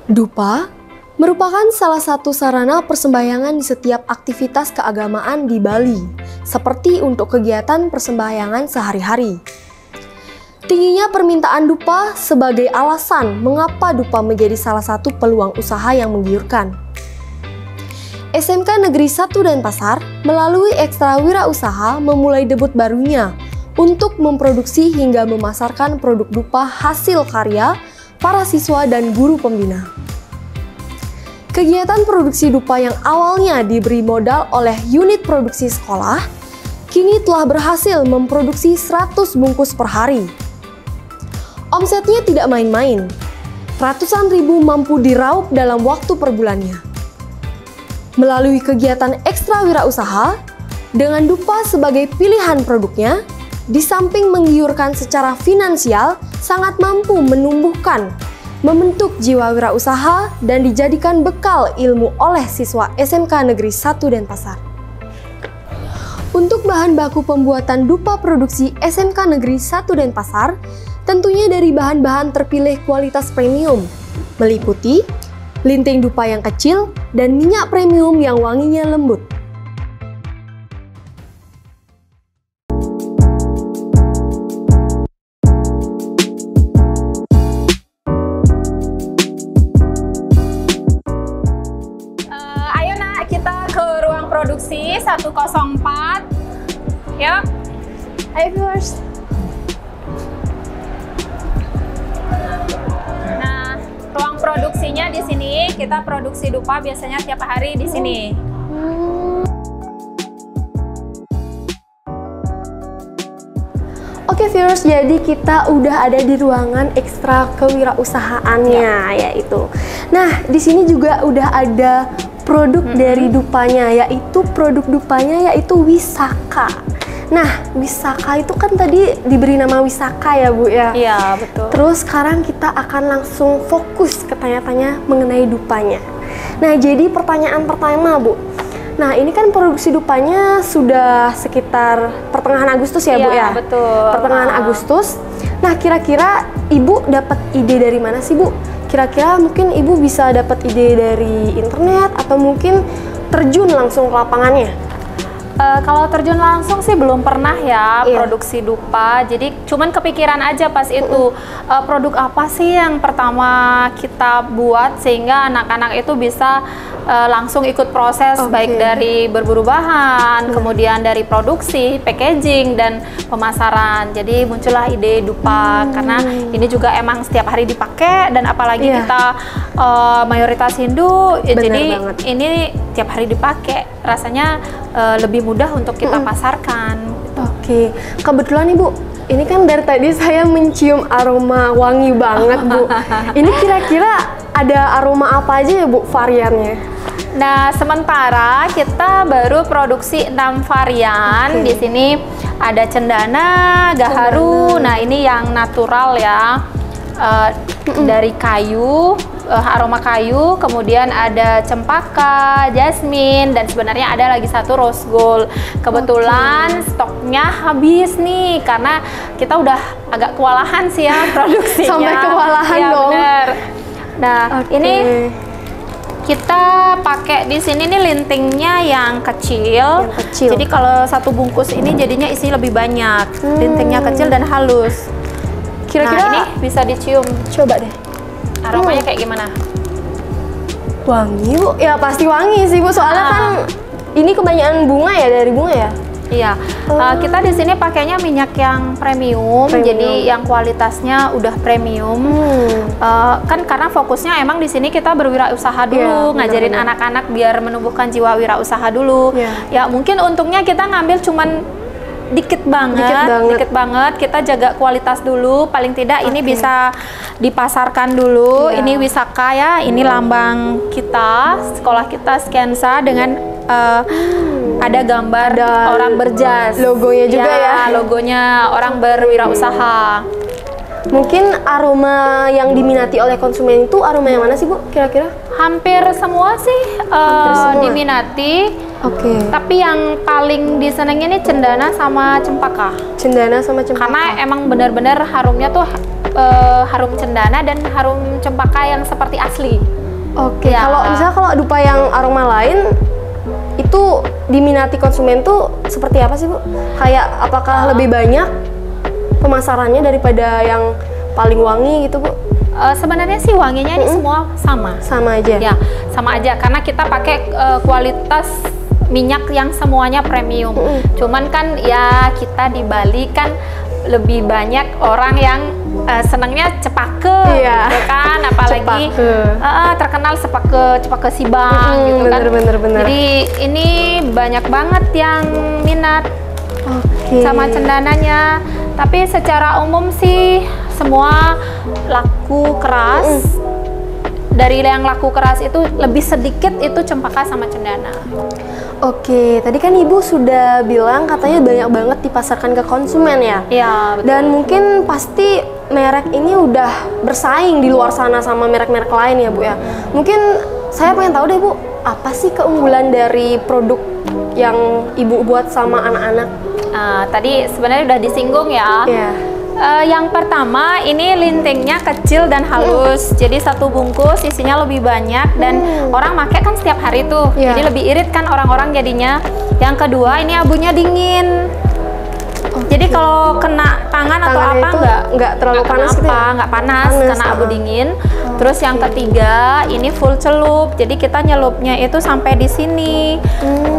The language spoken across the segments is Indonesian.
Dupa merupakan salah satu sarana persembahyangan di setiap aktivitas keagamaan di Bali, seperti untuk kegiatan persembahyangan sehari-hari. Tingginya permintaan dupa sebagai alasan mengapa dupa menjadi salah satu peluang usaha yang menggiurkan. SMK Negeri 1 Denpasar melalui Ekstra Wirausaha memulai debut barunya untuk memproduksi hingga memasarkan produk dupa hasil karya para siswa dan guru pembina. Kegiatan produksi dupa yang awalnya diberi modal oleh unit produksi sekolah, kini telah berhasil memproduksi 100 bungkus per hari. Omsetnya tidak main-main, ratusan ribu mampu diraup dalam waktu per bulannya. Melalui kegiatan Ekstra Wirausaha, dengan dupa sebagai pilihan produknya, di samping menggiurkan secara finansial, sangat mampu menumbuhkan, membentuk jiwa wirausaha dan dijadikan bekal ilmu oleh siswa SMK Negeri 1 Denpasar. Untuk bahan baku pembuatan dupa produksi SMK Negeri 1 Denpasar, tentunya dari bahan-bahan terpilih kualitas premium, meliputi linting dupa yang kecil dan minyak premium yang wanginya lembut. Produksi 104. Yuk. Ayo viewers. Nah, ruang produksinya di sini. Kita produksi dupa biasanya tiap hari di sini. Oke viewers, jadi kita udah ada di ruangan ekstra kewirausahaannya yaitu. Nah, di sini juga udah ada produk dari dupanya, yaitu produk dupanya yaitu Wisaka. Nah, Wisaka itu kan tadi diberi nama Wisaka ya Bu ya? Iya, betul. Terus sekarang kita akan langsung fokus ke tanya-tanya mengenai dupanya. Nah, jadi pertanyaan pertama Bu. Nah, ini kan produksi dupanya sudah sekitar pertengahan Agustus ya Bu ya? Iya, betul. Pertengahan Agustus. Nah, kira-kira Ibu dapat ide dari mana sih Bu? Kira-kira mungkin Ibu bisa dapat ide dari internet atau mungkin terjun langsung ke lapangannya? Kalau terjun langsung sih belum pernah ya produksi dupa. Jadi cuman kepikiran aja pas itu produk apa sih yang pertama kita buat sehingga anak-anak itu bisa langsung ikut proses baik dari berburu bahan, kemudian dari produksi, packaging dan pemasaran. Jadi muncullah ide dupa karena ini juga emang setiap hari dipakai dan apalagi kita mayoritas Hindu, jadi banget. Ini tiap hari dipakai. Rasanya lebih mudah untuk kita pasarkan. Oke, kebetulan Ibu, ini kan dari tadi saya mencium aroma wangi banget Bu. Ini kira-kira ada aroma apa aja ya Bu variannya? Nah, sementara kita baru produksi 6 varian. Di sini ada cendana, gaharu. Nah, ini yang natural ya. Dari kayu, aroma kayu, kemudian ada cempaka, jasmine, dan sebenarnya ada lagi satu rose gold. Kebetulan stoknya habis nih karena kita udah agak kewalahan sih ya produksinya. Sampai kewalahan ya, dong. Bener. Nah, ini kita pakai di sini nih lintingnya yang kecil. Jadi kalau satu bungkus ini jadinya isi lebih banyak. Lintingnya kecil dan halus. Kira-kira ini bisa dicium. Coba deh. Aromanya kayak gimana? Wangi Bu, ya pasti wangi sih Bu. Soalnya kan ini kebanyakan bunga ya, dari bunga ya. Iya. Kita di sini pakainya minyak yang premium, jadi yang kualitasnya udah premium. Kan karena fokusnya emang di sini kita berwirausaha dulu, ngajarin anak-anak biar menumbuhkan jiwa wirausaha dulu. Ya mungkin untungnya kita ngambil cuman dikit banget. Kita jaga kualitas dulu, paling tidak ini bisa dipasarkan dulu. Ini Wisaka ya, ini lambang kita, sekolah kita Skensa dengan ada gambar orang berjas. Logonya juga ya. Logonya orang berwirausaha. Mungkin aroma yang diminati oleh konsumen itu aroma yang mana sih Bu kira-kira? Hampir semua sih diminati. Tapi yang paling disenangi ini cendana sama cempaka. Cendana sama cempaka. Karena emang benar-benar harumnya tuh harum cendana dan harum cempaka yang seperti asli. Oke, Ya. kalau misalnya kalau dupa yang aroma lain itu diminati konsumen tuh seperti apa sih Bu? Kayak apakah lebih banyak pemasarannya daripada yang paling wangi gitu Bu? Sebenarnya sih wanginya ini semua sama. Sama aja? Ya, sama aja karena kita pakai kualitas minyak yang semuanya premium. Cuman kan ya kita di Bali kan lebih banyak orang yang senangnya cepake, Iya. gitu kan, apalagi terkenal cepake Sibang, gitu kan. Bener. Jadi ini banyak banget yang minat Oke. sama cendananya. Tapi secara umum sih semua laku keras. Dari yang laku keras itu lebih sedikit itu cempaka sama cendana. Oke, tadi kan Ibu sudah bilang katanya banyak banget dipasarkan ke konsumen ya? Iya, betul. Dan mungkin pasti merek ini udah bersaing di luar sana sama merek-merek lain ya Bu ya? Mungkin saya pengen tahu deh Bu, apa sih keunggulan dari produk yang Ibu buat sama anak-anak? Tadi sebenarnya udah disinggung ya. Iya. Yang pertama ini lintingnya kecil dan halus, jadi satu bungkus isinya lebih banyak dan orang pakai kan setiap hari tuh, Iya. jadi lebih irit kan orang-orang jadinya. Yang kedua ini abunya dingin, jadi kalau kena tangan atau Tangannya apa itu nggak terlalu panas gitu ya? nggak panas karena abu dingin. Terus yang ketiga ini full celup, jadi kita nyelupnya itu sampai di sini.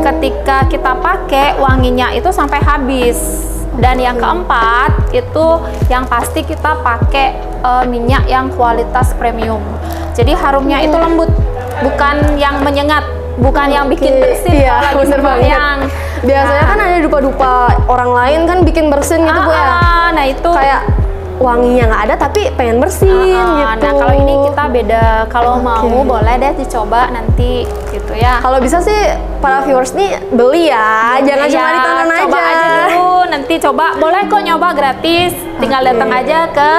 Ketika kita pakai wanginya itu sampai habis. Dan yang keempat itu yang pasti kita pakai minyak yang kualitas premium. Jadi harumnya itu lembut, bukan yang menyengat, bukan yang bikin bersin. Iya, kalau lagi bener banget. sembahyang. Biasanya kan ada dupa-dupa orang lain kan bikin bersin gitu Bu ya? Nah itu Kayak wanginya nggak ada tapi pengen bersin gitu. Nah kalau ini kita beda. Kalau mau boleh deh dicoba nanti gitu ya. Kalau bisa sih para viewers nih beli ya, jangan cuma ditonton aja. Coba aja dulu, nanti coba. Boleh kok nyoba gratis, tinggal datang aja ke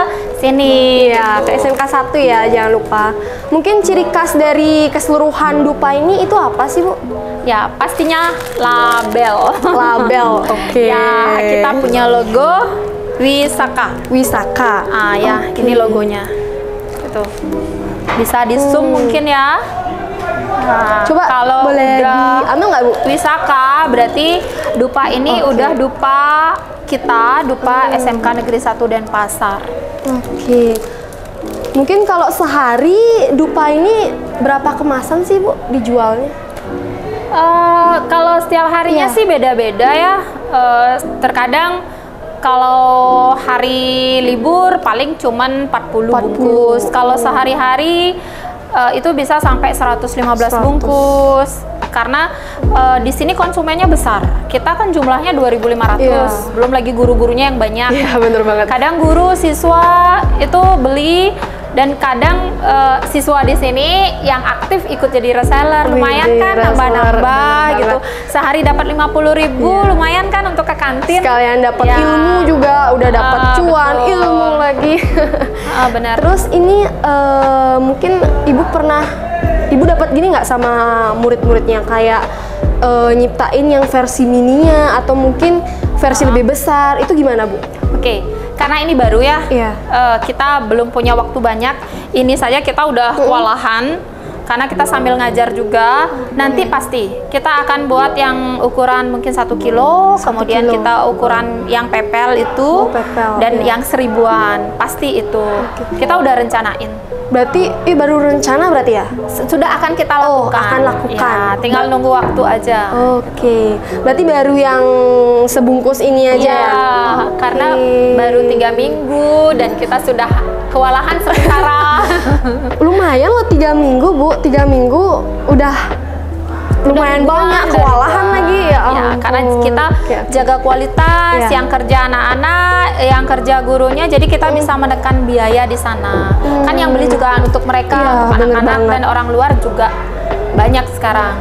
sini. Iya, ke SMK 1 ya, jangan lupa. Mungkin ciri khas dari keseluruhan dupa ini itu apa sih Bu? Ya pastinya label. Label, oke. Ya kita punya logo Wisaka. Wisaka. Ya ini logonya. Gitu. Bisa di zoom mungkin ya. Nah, Coba kalau boleh udah diambil nggak Bu? Wisaka berarti dupa ini udah dupa kita, dupa SMK Negeri 1 Denpasar. Oke. Mungkin kalau sehari dupa ini berapa kemasan sih Bu dijualnya? Kalau setiap harinya sih beda-beda ya. Terkadang kalau hari libur paling cuman 40 bungkus. Kalau sehari-hari itu bisa sampai 115 bungkus. Karena di sini konsumennya besar. Kita kan jumlahnya 2.500. Belum lagi guru-gurunya yang banyak. Iya, bener banget. Kadang guru, siswa itu beli. Dan kadang siswa di sini yang aktif ikut jadi reseller, lumayan kan nambah-nambah gitu. Sehari dapat 50.000, lumayan kan untuk ke kantin. Sekalian dapat ilmu juga, udah dapat cuan, betul. ilmu lagi. Benar. Terus ini mungkin Ibu dapat gini nggak sama murid-muridnya kayak nyiptain yang versi mininya atau mungkin versi lebih besar, itu gimana Bu? Oke. Karena ini baru ya, kita belum punya waktu banyak. Ini saja kita udah kewalahan karena kita sambil ngajar juga. Nanti pasti kita akan buat yang ukuran mungkin 1 kilo, kemudian kita ukuran yang pepel itu, dan yang 1000-an. Pasti itu. Kita udah rencanain. Berarti baru rencana berarti ya? Sudah akan kita lakukan. Akan lakukan. Ya, tinggal nunggu waktu aja. Oke. Berarti baru yang sebungkus ini aja ya? Karena baru 3 minggu dan kita sudah kewalahan sementara. Lumayan loh 3 minggu Bu, 3 minggu udah lumayan banyak kewalahan lagi ya. Karena kita jaga kualitas, yang kerja anak-anak, yang kerja gurunya, jadi kita bisa menekan biaya di sana. Kan yang beli juga untuk mereka, untuk anak-anak dan orang luar juga banyak sekarang.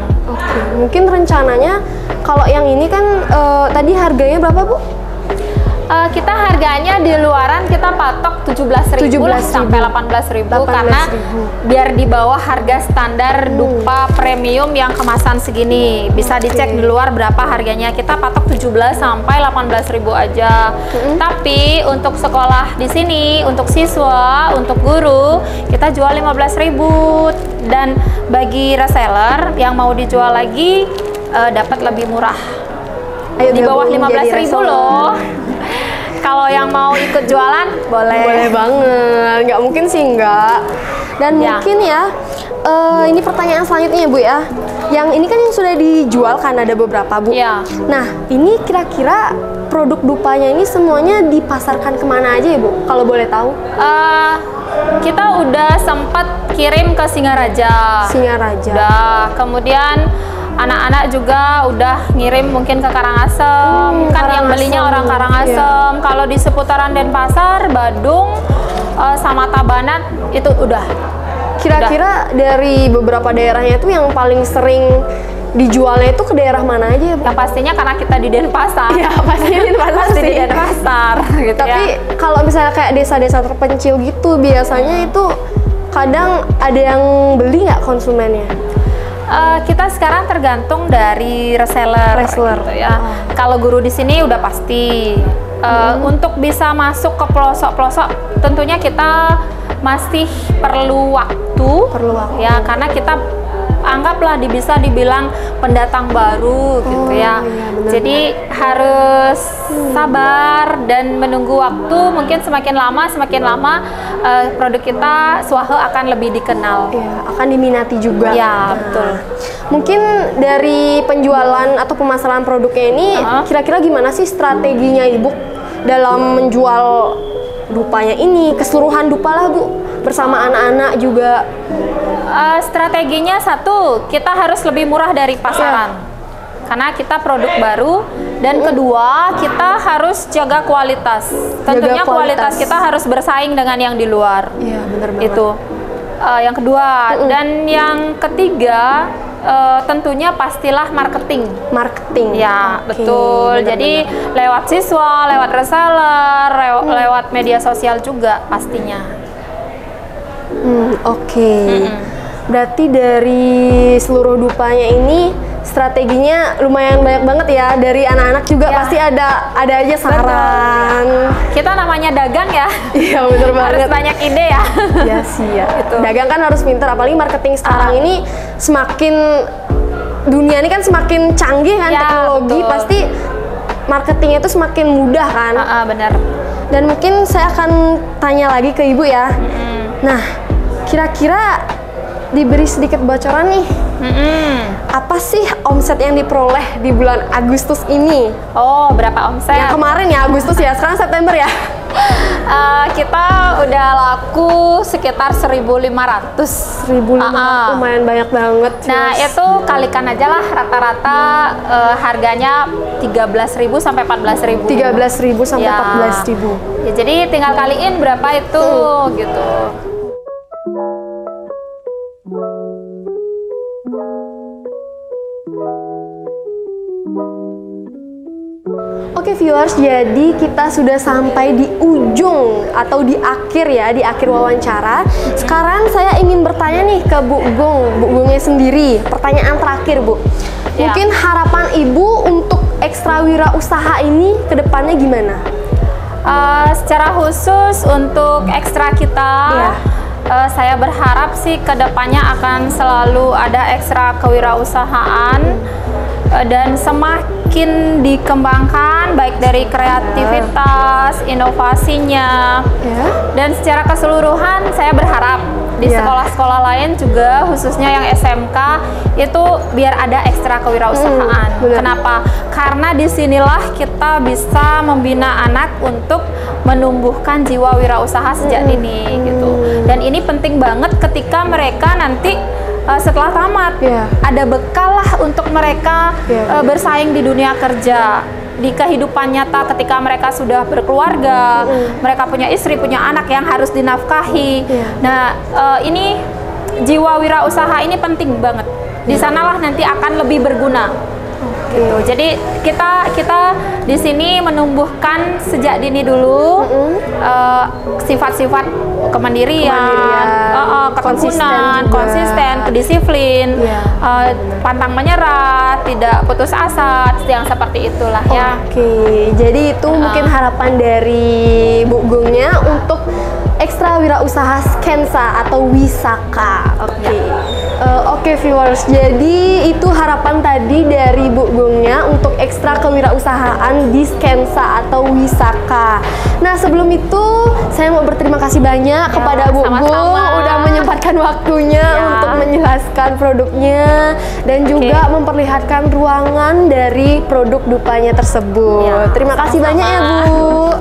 Mungkin rencananya kalau yang ini kan tadi harganya berapa Bu? Kita harganya di luaran kita patok 17.000 lah sampai 18.000 karena biar di bawah harga standar dupa premium yang kemasan segini. Bisa dicek di luar berapa harganya. Kita patok 17 sampai 18.000 aja. Tapi untuk sekolah di sini, untuk siswa, untuk guru, kita jual 15.000 dan bagi reseller yang mau dijual lagi dapat lebih murah. Ayo di bawah 15.000 loh. Kalau yang mau ikut jualan boleh. Boleh banget, nggak mungkin sih enggak. Dan mungkin ya, ini pertanyaan selanjutnya Bu ya. Yang ini kan yang sudah dijual kan ada beberapa Bu. Ya. Nah ini kira-kira produk dupanya ini semuanya dipasarkan kemana aja ya Bu? Kalau boleh tahu? Kita udah sempat kirim ke Singaraja. Singaraja. Udah, kemudian anak-anak juga udah ngirim mungkin ke Karangasem, kan yang belinya orang Karangasem. Kalau di seputaran Denpasar, Badung, sama Tabanan itu udah. Kira-kira dari beberapa daerahnya itu yang paling sering dijualnya itu ke daerah mana aja ya Bu? Yang pastinya karena kita di Denpasar. Ya pastinya di Denpasar Pasti sih. di Denpasar gitu. Tapi kalau misalnya kayak desa-desa terpencil gitu, biasanya itu kadang ada yang beli nggak konsumennya? Kita sekarang tergantung dari reseller. Gitu ya. Kalau guru di sini udah pasti. Untuk bisa masuk ke pelosok-pelosok, tentunya kita masih perlu waktu. Ya, karena kita anggaplah bisa dibilang pendatang baru gitu ya. Jadi harus sabar dan menunggu waktu. Mungkin semakin lama produk kita Swahe akan lebih dikenal. Ya, akan diminati juga. Ya, betul. Mungkin dari penjualan atau pemasaran produknya ini kira-kira gimana sih strateginya Ibu dalam menjual dupanya ini, keseluruhan dupa lah Bu, bersama anak-anak juga? Strateginya satu, kita harus lebih murah dari pasaran. Karena kita produk baru, dan kedua kita harus jaga kualitas. Tentunya kualitas kita harus bersaing dengan yang di luar. Iya, benar banget. Itu yang kedua. Dan yang ketiga, tentunya pastilah marketing. Ya, betul. Jadi lewat siswa, lewat reseller, lewat media sosial juga pastinya. Berarti dari seluruh dupanya ini strateginya lumayan banyak banget ya. Dari anak-anak juga pasti ada aja saran. Kita namanya dagang ya. Iya, bener banget. Harus banyak ide ya. Iya sih ya. Dagang kan harus pintar, apalagi marketing sekarang ini semakin dunia ini kan semakin canggih kan, teknologi, pasti marketingnya itu semakin mudah kan. Benar. Dan mungkin saya akan tanya lagi ke Ibu ya. Nah, kira-kira diberi sedikit bocoran nih, apa sih omset yang diperoleh di bulan Agustus ini? Oh, berapa omset? Yang kemarin ya Agustus ya, sekarang September ya. Kita udah laku sekitar 1.500. 1.500, lumayan banyak banget. Nah, itu kalikan aja lah rata-rata harganya 13.000 sampai 14.000. 13.000 sampai 14.000. Ya, jadi tinggal kaliin berapa itu gitu. Oke viewers, jadi kita sudah sampai di ujung atau di akhir ya, di akhir wawancara. Sekarang saya ingin bertanya nih ke Bu Gungnya sendiri. Pertanyaan terakhir Bu, mungkin harapan Ibu untuk ekstra wirausaha ini ke depannya gimana? Secara khusus untuk ekstra kita, saya berharap sih ke depannya akan selalu ada ekstra kewirausahaan dan semakin dikembangkan baik dari kreativitas, inovasinya, dan secara keseluruhan saya berharap di sekolah-sekolah lain juga khususnya yang SMK itu biar ada ekstra kewirausahaan. Kenapa? Karena disinilah kita bisa membina anak untuk menumbuhkan jiwa wirausaha sejak dini gitu. Dan ini penting banget ketika mereka nanti setelah tamat ada bekal lah untuk mereka bersaing di dunia kerja, di kehidupan nyata ketika mereka sudah berkeluarga, mereka punya istri, punya anak yang harus dinafkahi. Nah, ini jiwa wirausaha ini penting banget. Di sanalah nanti akan lebih berguna. Gitu. Jadi kita di sini menumbuhkan sejak dini dulu sifat-sifat kemandirian, ketekunan, konsisten, kedisiplin, pantang menyerah, tidak putus asa, yang seperti itulah ya. Oke, jadi itu mungkin harapan dari Bu Gungnya untuk ekstra wirausaha Skensa atau Wisaka. Oke viewers, jadi itu harapan tadi dari Bu Gungnya untuk ekstra kewirausahaan di Skensa atau Wisaka. Nah sebelum itu saya mau berterima kasih banyak kepada Bu Gung udah menyempatkan waktunya untuk menjelaskan produknya dan juga memperlihatkan ruangan dari produk dupanya tersebut. Terima kasih banyak ya Bu.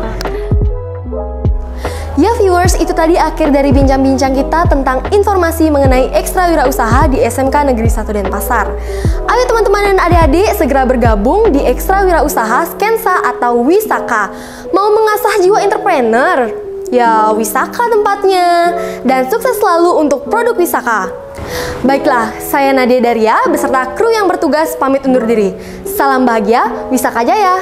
Ya viewers, itu tadi akhir dari bincang-bincang kita tentang informasi mengenai ekstra wirausaha di SMK Negeri 1 Denpasar. Ayo teman-teman dan adik-adik segera bergabung di ekstra wirausaha Skensa atau Wisaka. Mau mengasah jiwa entrepreneur? Ya Wisaka tempatnya. Dan sukses selalu untuk produk Wisaka. Baiklah, saya Nadia Daria beserta kru yang bertugas pamit undur diri. Salam bahagia, Wisaka Jaya!